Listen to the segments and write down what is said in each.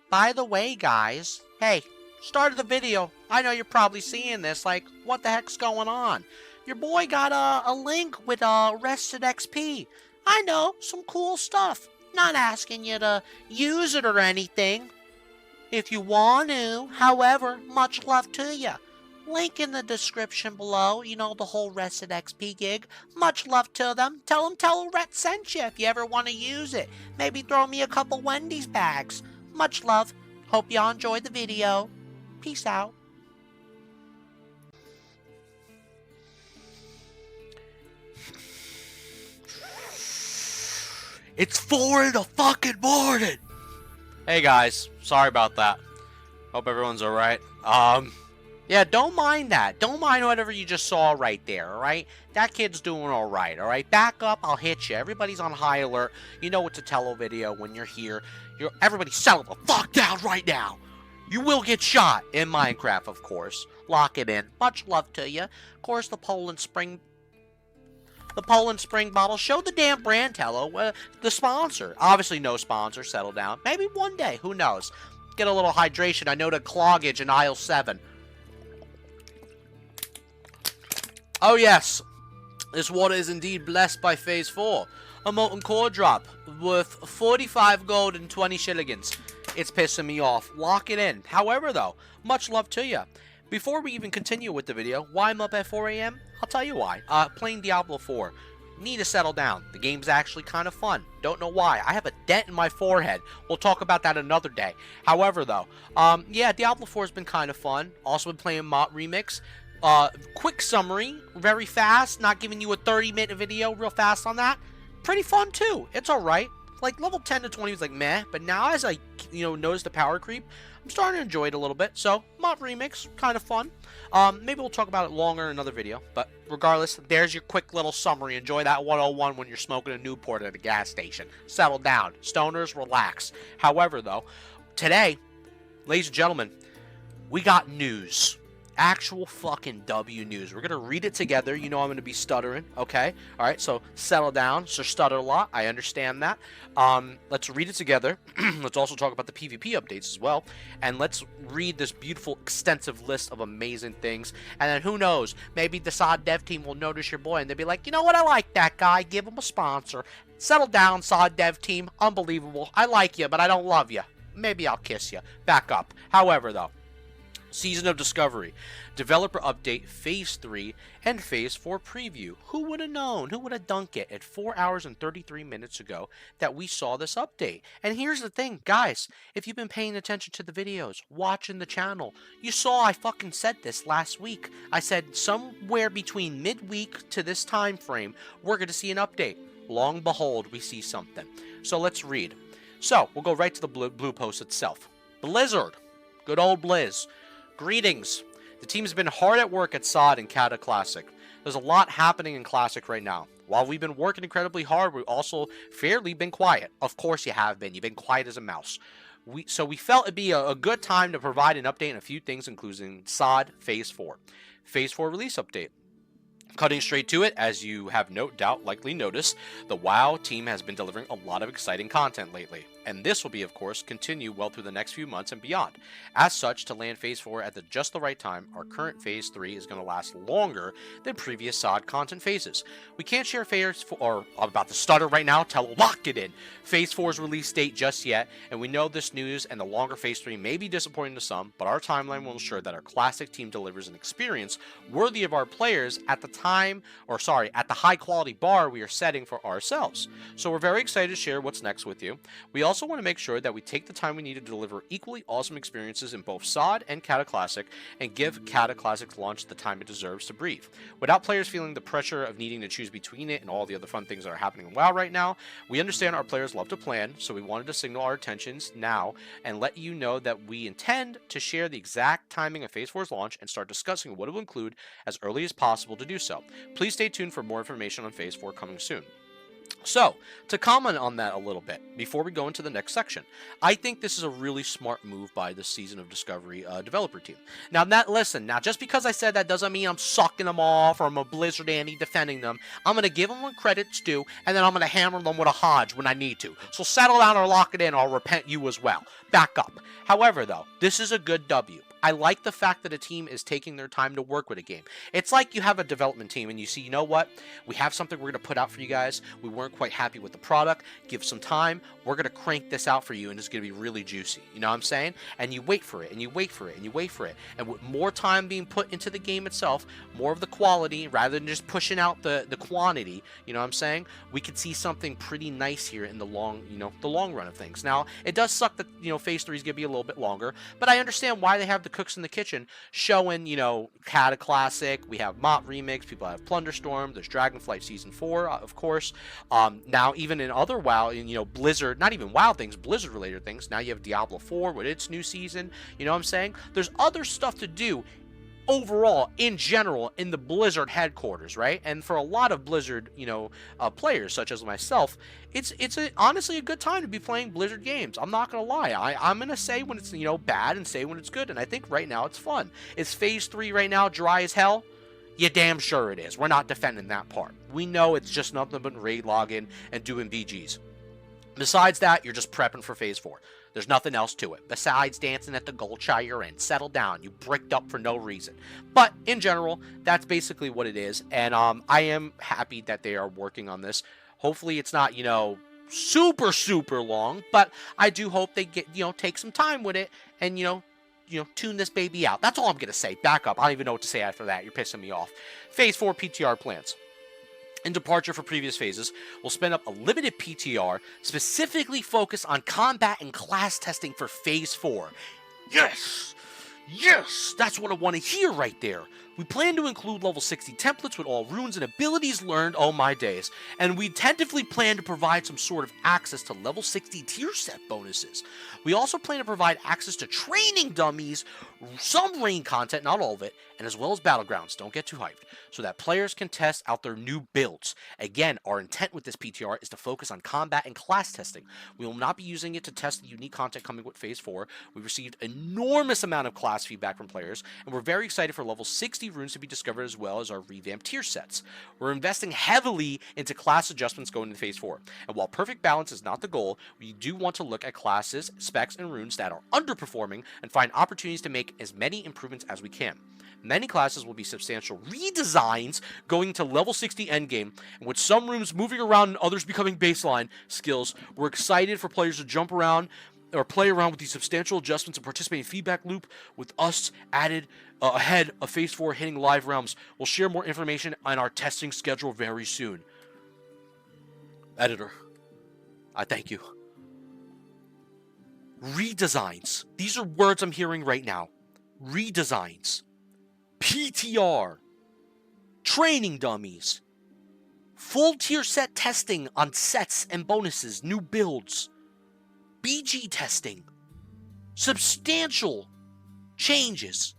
By the way, guys, hey, start of the video, I know you're probably seeing this, like, what the heck's going on? Your boy got a link with Rested XP. I know, some cool stuff. Not asking you to use it or anything. If you want to, however, much love to you. Link in the description below, you know, the whole Rested XP gig. Much love to them. Tell Ret sent you if you ever want to use it. Maybe throw me a couple Wendy's bags. Much love. Hope y'all enjoyed the video. Peace out. It's 4 in the fucking morning. Hey guys, sorry about that. Hope everyone's alright. Yeah, don't mind that. Don't mind whatever you just saw right there, alright? That kid's doing alright, alright? Back up, I'll hit you. Everybody's on high alert. You know it's a tele video when you're here. Everybody settle the fuck down right now. You will get shot in Minecraft, of course. Lock it in. Much love to you. Of course, the Poland Spring bottle. Show the damn brand, Tello. The sponsor. Obviously, no sponsor. Settle down. Maybe one day. Who knows? Get a little hydration. I know the cloggage in aisle 7. Oh, yes. This water is indeed blessed by Phase 4. A molten core drop worth 45 gold and 20 shillings. It's pissing me off. Lock it in. However, though, much love to you. Before we even continue with the video, why I'm up at 4 a.m.? I'll tell you why. Playing Diablo 4. Need to settle down. The game's actually kind of fun. Don't know why. I have a dent in my forehead. We'll talk about that another day. However, though, yeah, Diablo 4 has been kind of fun. Also been playing Mott Remix. Quick summary, very fast. Not giving you a 30-minute video real fast on that. Pretty fun, too. It's alright. Like, level 10 to 20 was like, meh. But now, as I, notice the power creep, I'm starting to enjoy it a little bit. So, Mod Remix, kind of fun. Maybe we'll talk about it longer in another video. But regardless, there's your quick little summary. Enjoy that 101 when you're smoking a Newport at a gas station. Settle down. Stoners, relax. However, though, today, ladies and gentlemen, we got news. Actual fucking W news. We're gonna read it together. You know I'm gonna be stuttering, okay? Alright, so settle down. So stutter a lot. I understand that. Let's read it together. Let's also talk about the PvP updates as well. And let's read this beautiful, extensive list of amazing things. And then who knows? Maybe the SOD dev team will notice your boy and they'll be like, you know what? I like that guy. Give him a sponsor. Settle down, SOD dev team. Unbelievable. I like you, but I don't love you. Maybe I'll kiss you. Back up. However, though, Season of Discovery, Developer Update, Phase 3, and Phase 4 Preview. Who would have known? Who would have dunked it at 4 hours and 33 minutes ago that we saw this update? And here's the thing, guys. If you've been paying attention to the videos, watching the channel, you saw I fucking said this last week. I said somewhere between midweek to this time frame, we're going to see an update. Long behold, we see something. So let's read. So, we'll go right to the blue post itself. Blizzard. Good old Blizz. Greetings. The team's been hard at work at SOD and Cata Classic. There's a lot happening in Classic right now. While we've been working incredibly hard, we've also fairly been quiet. Of course you have been. You've been quiet as a mouse. So we felt it'd be a good time to provide an update on a few things, including SOD Phase 4. Phase 4 release update. Cutting straight to it, as you have no doubt likely noticed, the WoW team has been delivering a lot of exciting content lately. And this will be, of course, continue well through the next few months and beyond. As such, to land Phase 4 at just the right time, our current Phase 3 is going to last longer than previous SOD content phases. We can't share Phase 4, or I'm about to stutter right now, lock it in, Phase 4's release date just yet, and we know this news and the longer Phase 3 may be disappointing to some, but our timeline will ensure that our Classic team delivers an experience worthy of our players at the high quality bar we are setting for ourselves. So we're very excited to share what's next with you. We also want to make sure that we take the time we need to deliver equally awesome experiences in both SOD and Cata Classic and give Cata Classic's launch the time it deserves to breathe. Without players feeling the pressure of needing to choose between it and all the other fun things that are happening in WoW right now, we understand our players love to plan, so we wanted to signal our intentions now and let you know that we intend to share the exact timing of Phase 4's launch and start discussing what it will include as early as possible to do so. Please stay tuned for more information on Phase 4 coming soon. So, to comment on that a little bit, before we go into the next section, I think this is a really smart move by the Season of Discovery developer team. Now, just because I said that doesn't mean I'm sucking them off or I'm a Blizzard Andy defending them. I'm going to give them what credit's due, and then I'm going to hammer them with a Hodge when I need to. So settle down or lock it in, or I'll repent you as well. Back up. However, though, this is a good W. I like the fact that a team is taking their time to work with a game. It's like you have a development team and you see, you know what? We have something we're going to put out for you guys. We weren't quite happy with the product. Give some time. We're going to crank this out for you and it's going to be really juicy. You know what I'm saying? And you wait for it and you wait for it and you wait for it. And with more time being put into the game itself, more of the quality rather than just pushing out the quantity, you know what I'm saying? We could see something pretty nice here in the long run of things. Now, it does suck that, Phase 3 is going to be a little bit longer, but I understand why they have the cooks in the kitchen showing, Cata Classic, we have Mott Remix, people have Plunderstorm, there's Dragonflight Season 4, of course. Now, even in other WoW, Blizzard, not even WoW things, Blizzard-related things, now you have Diablo 4 with its new season, you know what I'm saying? There's other stuff to do overall, in general, in the Blizzard headquarters, right? And for a lot of Blizzard, players, such as myself, it's honestly a good time to be playing Blizzard games. I'm not going to lie. I'm going to say when it's, bad and say when it's good. And I think right now it's fun. Is Phase 3 right now dry as hell? Yeah, damn sure it is. We're not defending that part. We know it's just nothing but raid login and doing BGs. Besides that, you're just prepping for Phase 4. There's nothing else to it. Besides dancing at the Goldshire you're in. Settle down. You bricked up for no reason. But, in general, that's basically what it is. And I am happy that they are working on this. Hopefully it's not, super, super long. But I do hope they get, take some time with it and, tune this baby out. That's all I'm going to say. Back up. I don't even know what to say after that. You're pissing me off. Phase 4 PTR plans. In departure for previous phases, we'll spin up a limited PTR specifically focused on combat and class testing for Phase 4. Yes! Yes! That's what I want to hear right there. We plan to include level 60 templates with all runes and abilities learned, oh my days, and we tentatively plan to provide some sort of access to level 60 tier set bonuses. We also plan to provide access to training dummies, some rain content, not all of it, and as well as battlegrounds, don't get too hyped, so that players can test out their new builds. Again, our intent with this PTR is to focus on combat and class testing. We will not be using it to test the unique content coming with Phase 4. We received enormous amount of class feedback from players, and we're very excited for level 60 runes to be discovered as well as our revamped tier sets. We're investing heavily into class adjustments going into Phase 4, and while perfect balance is not the goal, we do want to look at classes, specs, and runes that are underperforming and find opportunities to make as many improvements as we can. Many classes will be substantial redesigns going to level 60 endgame, and with some runes moving around and others becoming baseline skills, we're excited for players to jump around or play around with these substantial adjustments and participate in feedback loop with us added ahead of Phase 4 hitting live realms. We'll share more information on our testing schedule very soon. Editor, I thank you. Redesigns. These are words I'm hearing right now. Redesigns. PTR. Training dummies. Full tier set testing on sets and bonuses, new builds. BG testing. Substantial changes.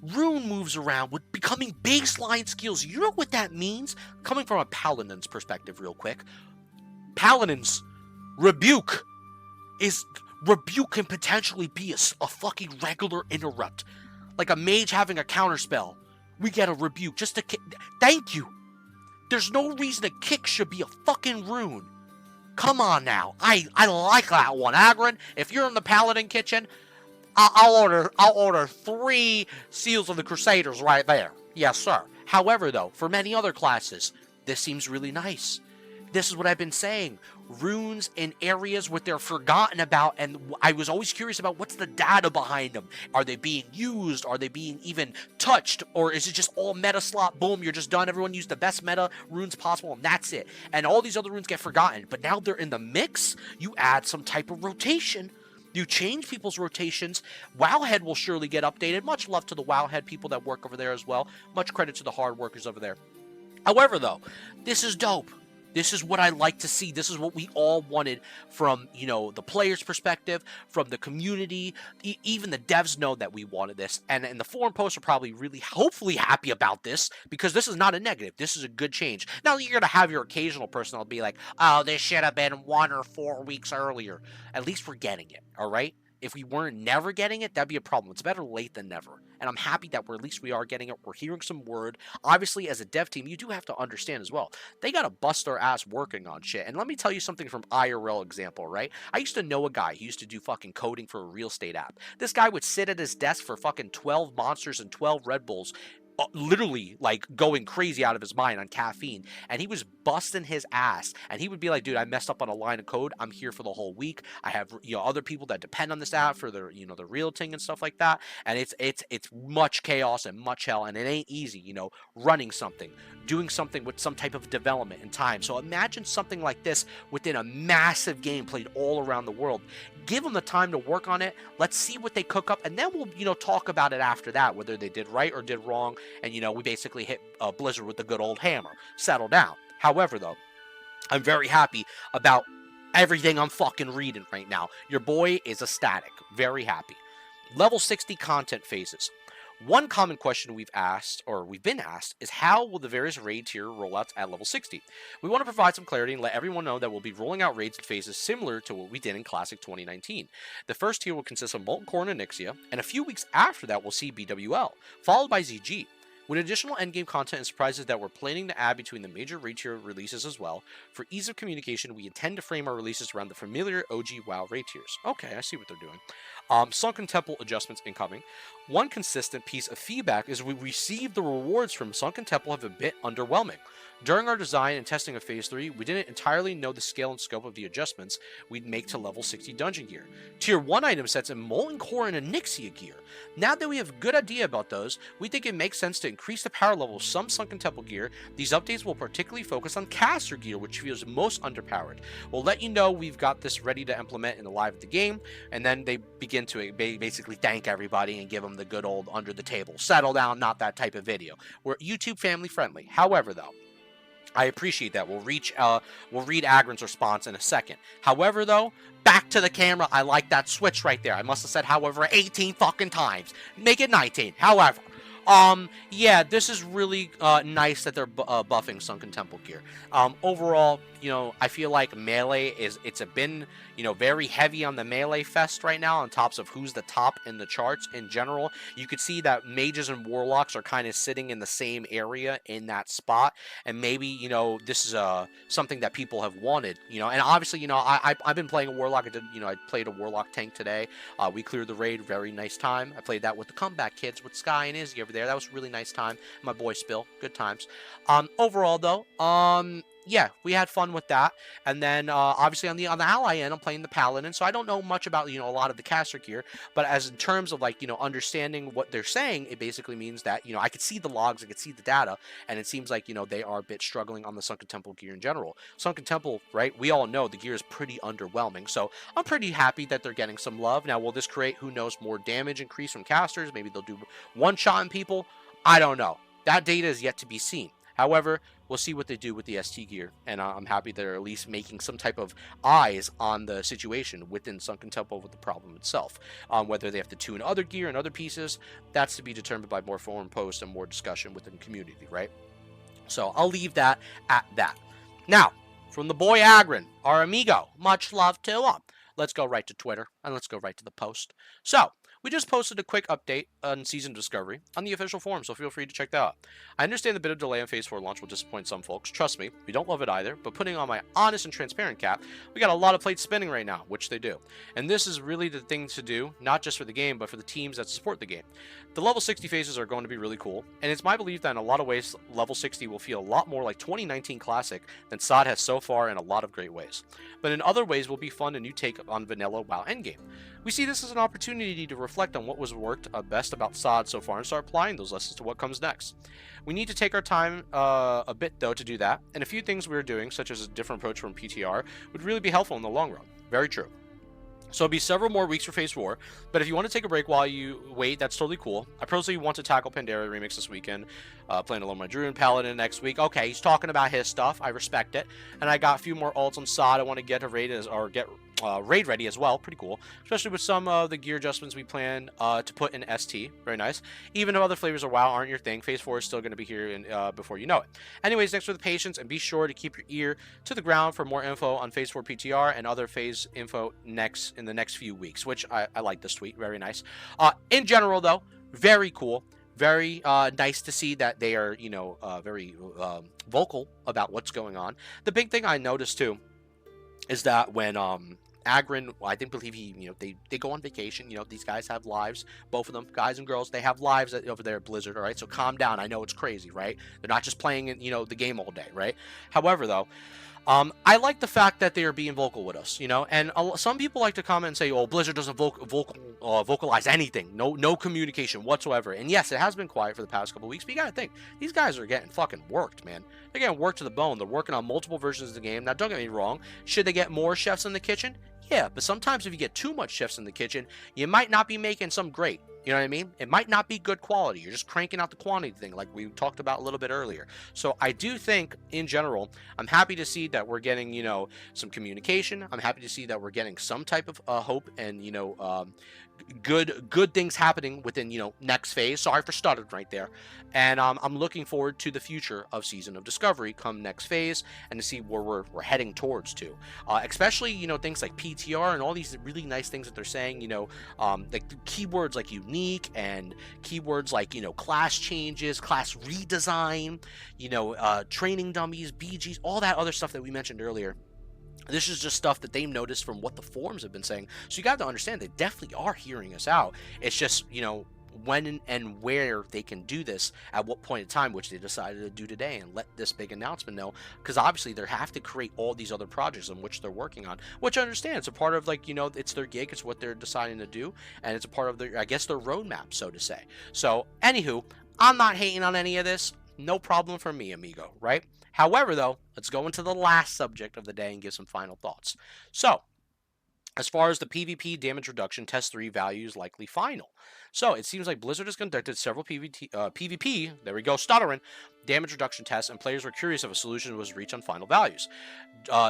Rune moves around with becoming baseline skills. You know what that means? Coming from a Paladin's perspective real quick. Paladins. Rebuke can potentially be a fucking regular interrupt. Like a mage having a counterspell. We get a rebuke just to kick. Thank you. There's no reason a kick should be a fucking rune. Come on now. I like that one. Aggrend, if you're in the Paladin kitchen, I'll order 3 Seals of the Crusaders right there. Yes, sir. However, though, for many other classes, this seems really nice. This is what I've been saying. Runes in areas where they're forgotten about, and I was always curious about what's the data behind them. Are they being used? Are they being even touched? Or is it just all meta slot? Boom, you're just done. Everyone used the best meta runes possible, and that's it. And all these other runes get forgotten. But now they're in the mix. You add some type of rotation. You change people's rotations. Wowhead will surely get updated. Much love to the Wowhead people that work over there as well. Much credit to the hard workers over there. However, though, this is dope. This is what I like to see. This is what we all wanted from, the player's perspective, from the community. Even the devs know that we wanted this. And the forum posts are probably really, hopefully happy about this, because this is not a negative. This is a good change. Now, you're going to have your occasional person that'll be like, oh, this should have been 1 or 4 weeks earlier. At least we're getting it, all right? If we weren't never getting it, that'd be a problem. It's better late than never. And I'm happy that at least we are getting it. We're hearing some word. Obviously, as a dev team, you do have to understand as well. They got to bust their ass working on shit. And let me tell you something from IRL example, right? I used to know a guy who used to do fucking coding for a real estate app. This guy would sit at his desk for fucking 12 Monsters and 12 Red Bulls, literally like going crazy out of his mind on caffeine, and he was busting his ass, and he would be like, dude, I messed up on a line of code, I'm here for the whole week, I have other people that depend on this app for their the realting and stuff like that, and it's much chaos and much hell, and it ain't easy, running something, doing something with some type of development and time. So imagine something like this within a massive game played all around the world. Give them the time to work on it. Let's see what they cook up, and then we'll talk about it after that, whether they did right or did wrong. And we basically hit Blizzard with the good old hammer. Settle down. However, though, I'm very happy about everything I'm fucking reading right now. Your boy is ecstatic. Very happy. Level 60 content phases. One common question we've been asked, is how will the various raid tier rollouts at level 60? We want to provide some clarity and let everyone know that we'll be rolling out raids and phases similar to what we did in Classic 2019. The first tier will consist of Molten Core and Onyxia, and a few weeks after that we'll see BWL, followed by ZG. With additional endgame content and surprises that we're planning to add between the major raid tier releases as well. For ease of communication, we intend to frame our releases around the familiar OG WoW raid tiers. Okay, I see what they're doing. Sunken Temple adjustments incoming. One consistent piece of feedback is we received the rewards from Sunken Temple have a bit underwhelming. During our design and testing of Phase 3, we didn't entirely know the scale and scope of the adjustments we'd make to level 60 dungeon gear. Tier 1 item sets in Molten Core and Onyxia gear. Now that we have a good idea about those, we think it makes sense to increase the power level of some Sunken Temple gear. These updates will particularly focus on caster gear, which feels most underpowered. We'll let you know we've got this ready to implement in the live of the game, and then they begin to basically thank everybody and give them the good old under the table, settle down, not that type of video. We're YouTube family friendly. However, though, I appreciate that. We'll read Aggrend's response in a second. However, though, back to the camera. I like that switch right there. I must have said however 18 fucking times. Make it 19. However, yeah, this is really nice that they're buffing Sunken Temple gear. Overall, I feel like melee it's been very heavy on the melee fest right now, on tops of who's the top in the charts in general. You could see that mages and warlocks are kind of sitting in the same area in that spot, and maybe this is something that people have wanted. And obviously I've been playing a warlock. I played a warlock tank today. We cleared the raid, very nice time. I played that with the comeback kids, with Sky and Izzy over there. That was a really nice time. My boy Spill, good times. Overall though, yeah, we had fun with that. And then obviously on the ally end, I'm playing the paladin, so I don't know much about a lot of the caster gear. But as in terms of understanding what they're saying, it basically means that I could see the logs, I could see the data, and it seems like they are a bit struggling on the Sunken Temple gear in general. Sunken Temple, right? We all know the gear is pretty underwhelming, so I'm pretty happy that they're getting some love. Now, will this create, who knows, more damage increase from casters? Maybe they'll do one-shotting people. I don't know. That data is yet to be seen. However, we'll see what they do with the ST gear, and I'm happy they're at least making some type of eyes on the situation within Sunken Temple with the problem itself. Whether they have to tune other gear and other pieces, that's to be determined by more forum posts and more discussion within the community, right? So I'll leave that at that. Now, from the boy Aggrend, our amigo, much love to him. Let's go right to Twitter, and let's go right to the post. So, we just posted a quick update on Season Discovery on the official forum, so feel free to check that out. I understand the bit of delay on Phase 4 launch will disappoint some folks. Trust me, we don't love it either, but putting on my honest and transparent cap, we got a lot of plates spinning right now, which they do. And this is really the thing to do, not just for the game, but for the teams that support the game. The level 60 phases are going to be really cool, and it's my belief that in a lot of ways, level 60 will feel a lot more like 2019 Classic than SOD has so far in a lot of great ways. But in other ways will be fun and new take on vanilla WoW endgame. We see this as an opportunity to reflect on what was worked best about SOD so far and start applying those lessons to what comes next. We need to take our time a bit though to do that, and a few things we're doing, such as a different approach from PTR, would really be helpful in the long run. Very true. So it'll be several more weeks for Phase 4, but if you want to take a break while you wait, that's totally cool. I personally want to tackle Pandera Remix this weekend, playing alone my Druid Paladin next week. Okay, he's talking about his stuff, I respect it. And I got a few more alts on SOD I want to get to raid raid ready as well, pretty cool. Especially with some of the gear adjustments we plan to put in ST, very nice. Even if other flavors of WoW aren't your thing, Phase 4 is still going to be here before you know it. Anyways, thanks for the patience, and be sure to keep your ear to the ground for more info on Phase 4 PTR and other phase info next in the next few weeks, which I like this tweet. Very nice. In general, though, very cool. Very nice to see that they are, very vocal about what's going on. The big thing I noticed, too, is that when Aggrend, I didn't believe he, they go on vacation. These guys have lives, both of them, guys and girls. They have lives over there at Blizzard, all right? So calm down. I know it's crazy, right? They're not just playing, the game all day, right? However, though, I like the fact that they are being vocal with us, and some people like to comment and say, "Oh, Blizzard doesn't vocalize anything, no communication whatsoever." And yes, it has been quiet for the past couple weeks, but you gotta think these guys are getting fucking worked, man. They're getting worked to the bone. They're working on multiple versions of the game. Now, don't get me wrong. Should they get more chefs in the kitchen? Yeah, but sometimes if you get too much chefs in the kitchen, you might not be making some great. You know what I mean? It might not be good quality. You're just cranking out the quantity thing like we talked about a little bit earlier. So I do think, in general, I'm happy to see that we're getting, some communication. I'm happy to see that we're getting some type of hope and, good things happening within, next phase. Sorry for stuttering right there. And I'm looking forward to the future of Season of Discovery come next phase and to see where we're heading towards to. Especially, things like PTR and all these really nice things that they're saying, like the keywords like unique and keywords like, class changes, class redesign, training dummies, BGs, all that other stuff that we mentioned earlier. This is just stuff that they noticed from what the forums have been saying. So you got to understand they definitely are hearing us out. It's just, when and where they can do this at what point in time, which they decided to do today and let this big announcement know, because obviously they have to create all these other projects in which they're working on, which I understand. It's a part of it's their gig, it's what they're deciding to do, and it's a part of their roadmap, so to say. So anywho, I'm not hating on any of this. No problem for me, amigo, right? However, though, let's go into the last subject of the day and give some final thoughts. So, as far as the PvP damage reduction, Test 3 values likely final. So, it seems like Blizzard has conducted several PvP, there we go, stuttering, damage reduction tests, and players were curious if a solution was reached on final values.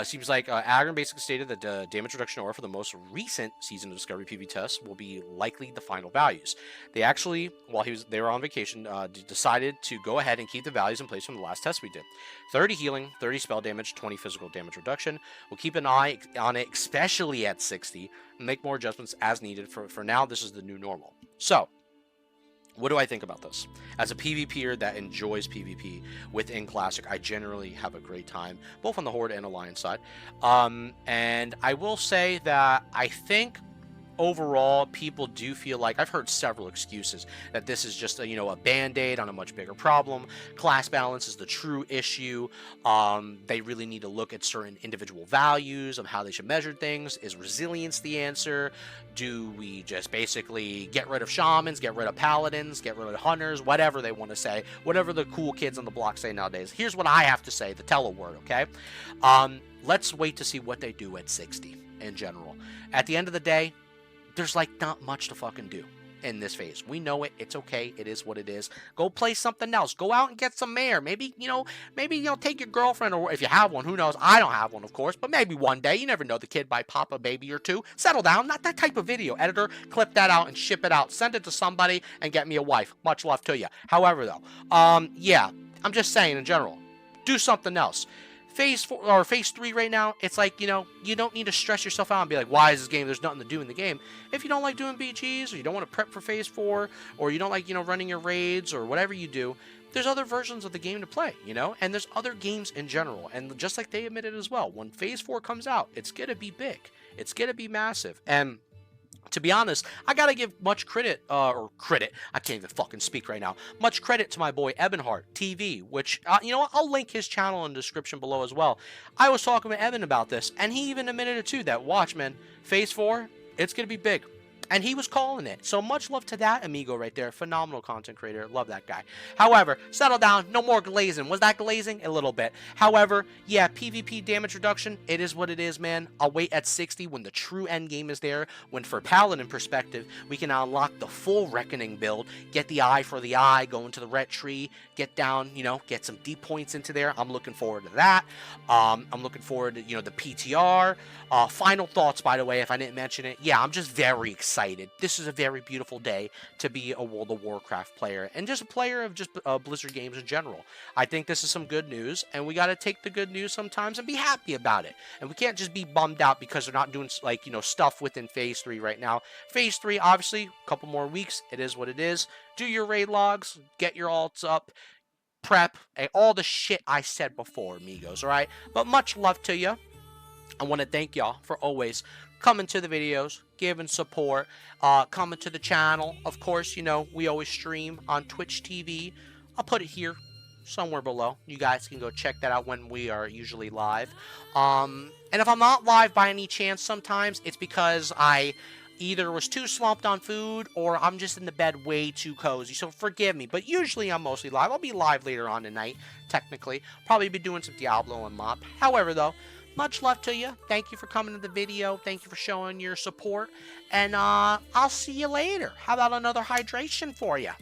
Seems like Aggrend basically stated that damage reduction aura for the most recent Season of Discovery PvP tests will be likely the final values. They actually, while they were on vacation, decided to go ahead and keep the values in place from the last test we did. 30 healing, 30 spell damage, 20 physical damage reduction. We'll keep an eye on it, especially at 60, and make more adjustments as needed. For now, this is the new normal. So, what do I think about this? As a PvPer that enjoys PvP within Classic, I generally have a great time, both on the Horde and Alliance side. And I will say that I think overall, people do feel like, I've heard several excuses that this is just a band-aid on a much bigger problem. Class balance is the true issue. They really need to look at certain individual values of how they should measure things. Is resilience the answer? Do we just basically get rid of shamans, get rid of paladins, get rid of hunters, whatever they want to say, whatever the cool kids on the block say nowadays? Here's what I have to say, the tele-word, okay? Let's wait to see what they do at 60 in general. At the end of the day, there's not much to fucking do in this phase. We know it. It's okay. It is what it is. Go play something else. Go out and get some mare. Maybe take your girlfriend, or if you have one, who knows? I don't have one, of course, but maybe one day. You never know. The kid might pop a baby or two. Settle down. Not that type of video. Editor, clip that out and ship it out. Send it to somebody and get me a wife. Much love to you. However, though, yeah, I'm just saying in general, do something else. Phase 4 or Phase 3 right now, it's like, you don't need to stress yourself out and be like, why is this game? There's nothing to do in the game. If you don't like doing BGs, or you don't want to prep for Phase 4, or you don't like, running your raids, or whatever you do, there's other versions of the game to play, and there's other games in general. And just like they admitted as well, when Phase 4 comes out, it's going to be big. It's going to be massive. And to be honest, I gotta give much credit, I can't even fucking speak right now. Much credit to my boy Ebenhart TV, which, I'll link his channel in the description below as well. I was talking with Evan about this, and he even admitted it too, that watch, man, Phase 4, it's gonna be big. And he was calling it. So much love to that amigo right there. Phenomenal content creator. Love that guy. However, settle down. No more glazing. Was that glazing? A little bit. However, yeah, PvP damage reduction, it is what it is, man. I'll wait at 60 when the true end game is there. When, for Paladin perspective, we can unlock the full Reckoning build. Get the eye for the eye. Go into the ret tree. Get down, get some deep points into there. I'm looking forward to that. I'm looking forward to, the PTR. Final thoughts, by the way, if I didn't mention it. Yeah, I'm just very excited excited. This is a very beautiful day to be a World of Warcraft player and just a player of just Blizzard games in general. I think this is some good news, and we got to take the good news sometimes and be happy about it. And we can't just be bummed out because they're not doing, like, you know, stuff within Phase 3 right now. Phase 3, obviously, a couple more weeks. It is what it is. Do your raid logs, get your alts up, prep, and all the shit I said before, amigos, alright? But much love to you. I want to thank y'all for always coming to the videos, giving support, coming to the channel. Of course, you know, we always stream on Twitch TV. I'll put it here somewhere below. You guys can go check that out when we are usually live. And if I'm not live by any chance sometimes, it's because I either was too swamped on food or I'm just in the bed way too cozy. So forgive me. But usually I'm mostly live. I'll be live later on tonight, technically. Probably be doing some Diablo and Mop. However, though, much love to you. Thank you for coming to the video. Thank you for showing your support. And I'll see you later. How about another hydration for you?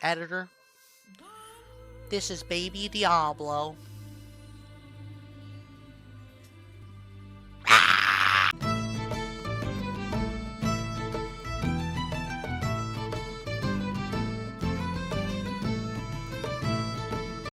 Editor, this is Baby Diablo.